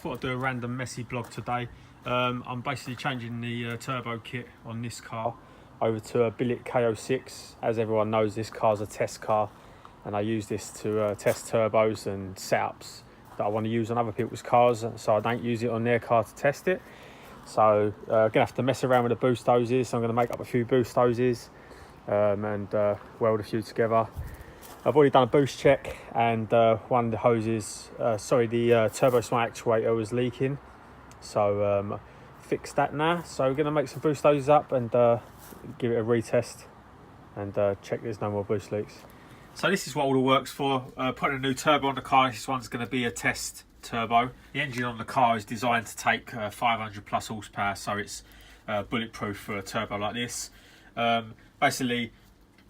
thought I'd do a random messy blog today. I'm basically changing the turbo kit on this car over to a billet K06. As everyone knows, this car's a test car, and I use this to test turbos and setups that I want to use on other people's cars, so I don't use it on their car to test it. So gonna have to mess around with the boost hoses. So I'm gonna make up a few boost hoses and weld a few together. I've already done a boost check, and one of the hoses, the turbo smart actuator was leaking, so fixed that now. So we're gonna make some boost hoses up and give it a retest and check there's no more boost leaks. So this is what all the work's for. Putting a new turbo on the car. This one's going to be a test turbo. The engine on the car is designed to take 500 plus horsepower, so it's bulletproof for a turbo like this. Basically,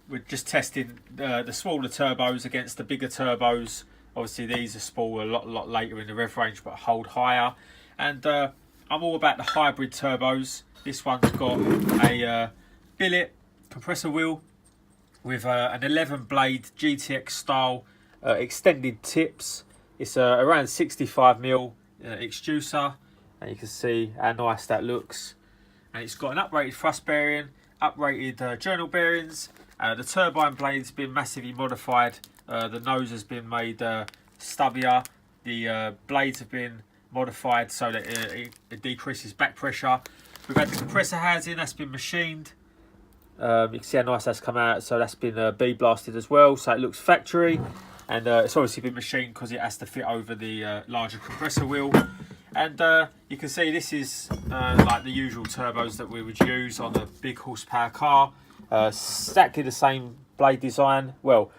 we're just testing the smaller turbos against the bigger turbos. Obviously, these are small, a lot later in the rev range, but hold higher. And I'm all about the hybrid turbos. This one's got a billet compressor wheel with an 11 blade GTX style extended tips. It's around 65mm extruder, and you can see how nice that looks. And it's got an uprated thrust bearing, uprated journal bearings. The turbine blade's been massively modified. The nose has been made stubbier. The blades have been modified so that it decreases back pressure. We've had the compressor housing that's been machined. You can see how nice that's come out. So that's been bead blasted as well, so it looks factory. And it's obviously been machined because it has to fit over the larger compressor wheel. And you can see this is like the usual turbos that we would use on a big horsepower car. Exactly the same blade design. Well,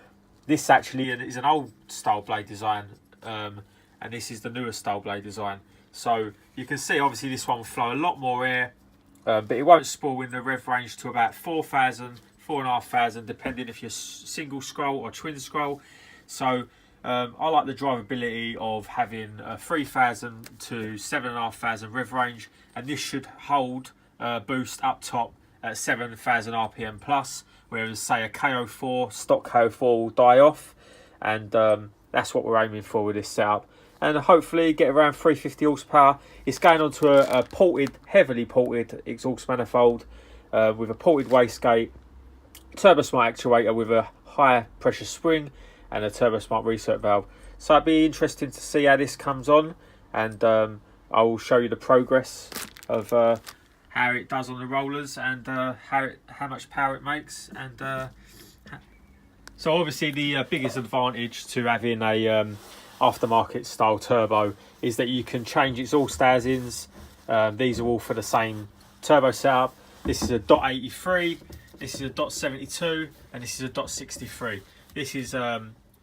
this actually is an old style blade design, and this is the newer style blade design. So you can see obviously this one will flow a lot more air, but it won't spool in the rev range to about 4,000, 4,500, depending if you're single scroll or twin scroll. So I like the drivability of having a 3,000 to 7,500 rev range, and this should hold boost up top at 7,000 RPM plus, whereas say a K04, stock K04 will die off, and that's what we're aiming for with this setup. And hopefully get around 350 horsepower. It's going onto a ported, heavily ported exhaust manifold with a ported wastegate, turbo smart actuator with a high pressure spring, and a turbo smart reset valve. So it'd be interesting to see how this comes on, and I will show you the progress of how it does on the rollers, and how much power it makes. And so obviously the biggest advantage to having a aftermarket style turbo is that you can change its exhaust housings. These are all for the same turbo setup. This is a .83, this is a .72, and this is a .63. This is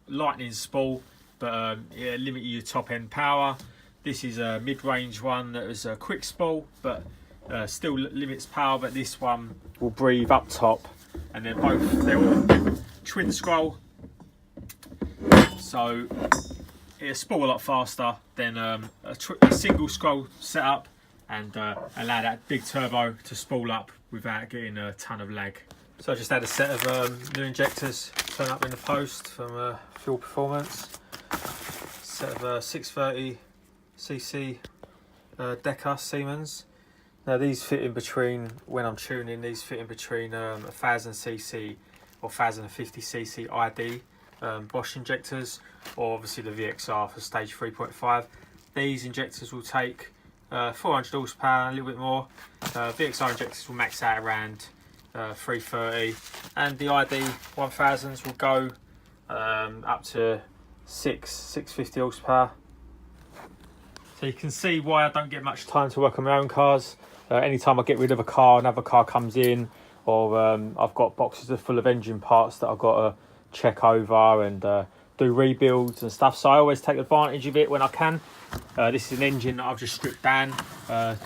lightning spool, but yeah, limit your top end power. This is a mid-range one that is a quick spool, but still limits power. But this one will breathe up top, and they're all twin scroll, so it'll spool a lot faster than a single scroll setup, and allow that big turbo to spool up without getting a ton of lag. So I just had a set of new injectors turn up in the post from Fuel Performance. Set of 630cc Deca Siemens. Now these fit in between, when I'm tuning, these fit in between 1000cc or 1050cc ID Bosch injectors, or obviously the VXR for stage 3.5. These injectors will take 400 horsepower, a little bit more. VXR injectors will max out around 330, and the ID 1000s will go up to 650 horsepower. So you can see why I don't get much time to work on my own cars. Anytime I get rid of a car, another car comes in, or I've got boxes full of engine parts that I've got to check over and do rebuilds and stuff, so I always take advantage of it when I can. This is an engine that I've just stripped down. The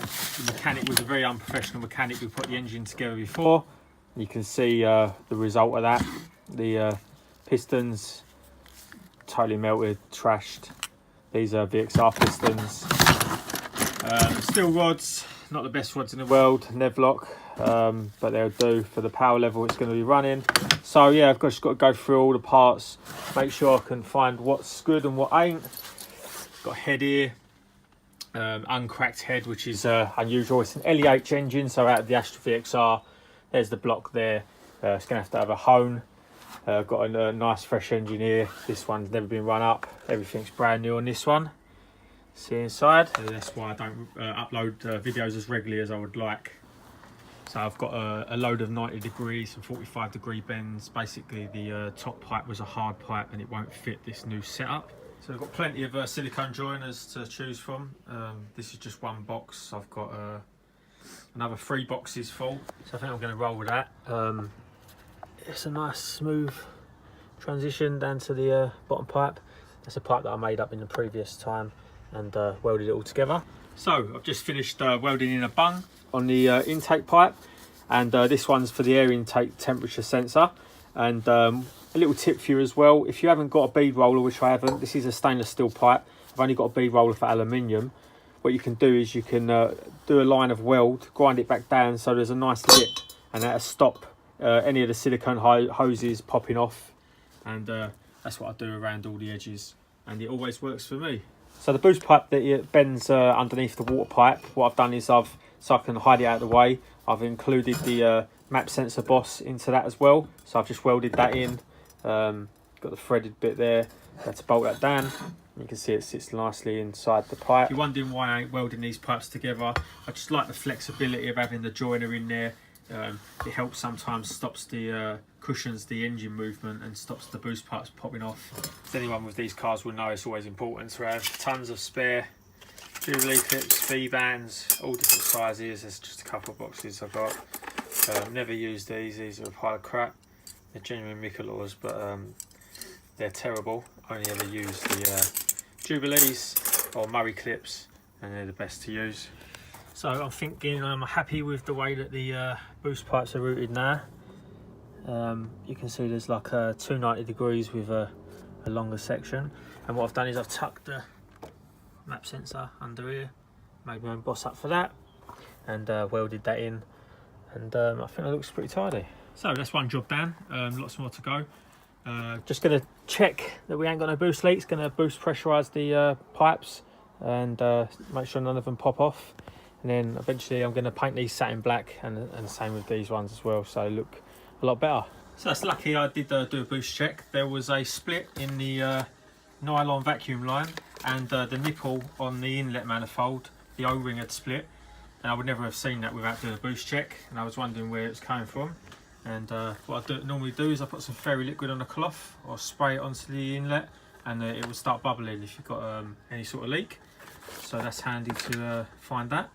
mechanic was a very unprofessional mechanic who put the engine together before. You can see the result of that. The pistons totally melted, trashed. These are VXR pistons. Steel rods, not the best rods in the world, Nevlock, but they'll do for the power level it's going to be running. So yeah, I've just got to go through all the parts, make sure I can find what's good and what ain't. Got a head here, uncracked head, which is unusual. It's an LEH engine, so out of the Astra VXR, there's the block there. It's going to have a hone. Got a nice fresh engine here. This one's never been run up. Everything's brand new on this one. See inside. That's why I don't upload videos as regularly as I would like. So I've got a load of 90 degrees and 45 degree bends. Basically the top pipe was a hard pipe and it won't fit this new setup. So I've got plenty of silicone joiners to choose from. This is just one box. I've got another 3 boxes full. So I think I'm going to roll with that. It's a nice smooth transition down to the bottom pipe. That's a pipe that I made up in the previous time and welded it all together. So I've just finished welding in a bung on the intake pipe, and this one's for the air intake temperature sensor. And a little tip for you as well, if you haven't got a bead roller, which I haven't, this is a stainless steel pipe, I've only got a bead roller for aluminium. What you can do is you can do a line of weld, grind it back down so there's a nice lip, and that'll stop any of the silicone hoses popping off. And that's what I do around all the edges, and it always works for me. So the boost pipe that it bends underneath the water pipe, what I've done is so I can hide it out of the way, I've included the map sensor boss into that as well. So I've just welded that in, got the threaded bit there, had to bolt that down. You can see it sits nicely inside the pipe. If you're wondering why I ain't welding these pipes together, I just like the flexibility of having the joiner in there. It helps sometimes, stops the cushions the engine movement and stops the boost pipes popping off. As anyone with these cars will know, it's always important to have tons of spare Jubilee clips, V-bands, all different sizes. There's just a couple of boxes I've got. Never used these are a pile of crap. They're genuine Michelors, but they're terrible. Only ever use the Jubilees or Murray clips, and they're the best to use. So I'm thinking I'm happy with the way that the boost pipes are routed now. You can see there's like 290 degrees with a longer section, and what I've done is I've tucked the map sensor under here, made my own boss up for that, and welded that in, and I think it looks pretty tidy. So that's one job done, lots more to go. Just going to check that we ain't got no boost leaks, going to boost pressurise the pipes and make sure none of them pop off. And then eventually I'm going to paint these satin black, and the same with these ones as well, so they look a lot better. So that's lucky I did do a boost check. There was a split in the nylon vacuum line, and the nipple on the inlet manifold, the O-ring had split, and I would never have seen that without doing a boost check, and I was wondering where it was coming from. And what I normally do is I put some fairy liquid on a cloth or spray it onto the inlet, and it will start bubbling if you've got any sort of leak. So that's handy to find that.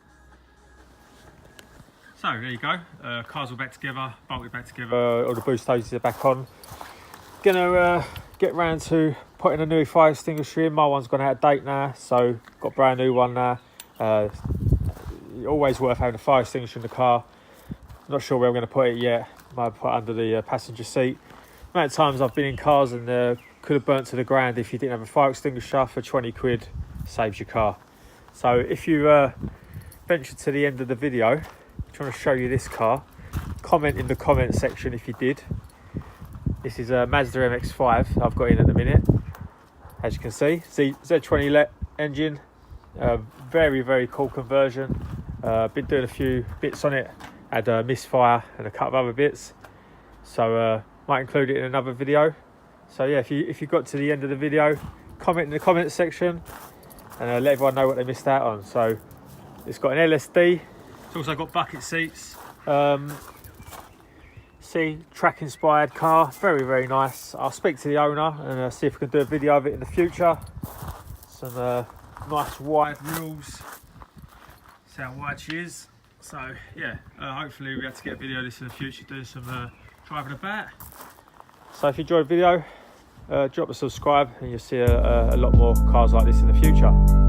So there you go, cars all back together, bolted back together, all the boost hoses are back on. Gonna get round to putting a new fire extinguisher in. My one's gone out of date now, so got a brand new one now. Always worth having a fire extinguisher in the car. Not sure where I'm going to put it yet. Might put it under the passenger seat. The amount of times I've been in cars and could have burnt to the ground if you didn't have a fire extinguisher. For 20 quid saves your car. So if you venture to the end of the video, I'm trying to show you this car, comment in the comment section if you did. This is a Mazda MX-5 I've got in at the minute. As you can see, Z20let engine, very, very cool conversion. Been doing a few bits on it, had a misfire and a couple of other bits, so might include it in another video. So yeah, if you got to the end of the video, comment in the comment section and let everyone know what they missed out on. So it's got an LSD, it's also got bucket seats, see, track inspired car, very, very nice. I'll speak to the owner and see if we can do a video of it in the future. Some nice wide wheels, see how wide she is. So yeah, hopefully we'll be able to get a video of this in the future, do some driving about. So if you enjoyed the video, drop a subscribe and you'll see a lot more cars like this in the future.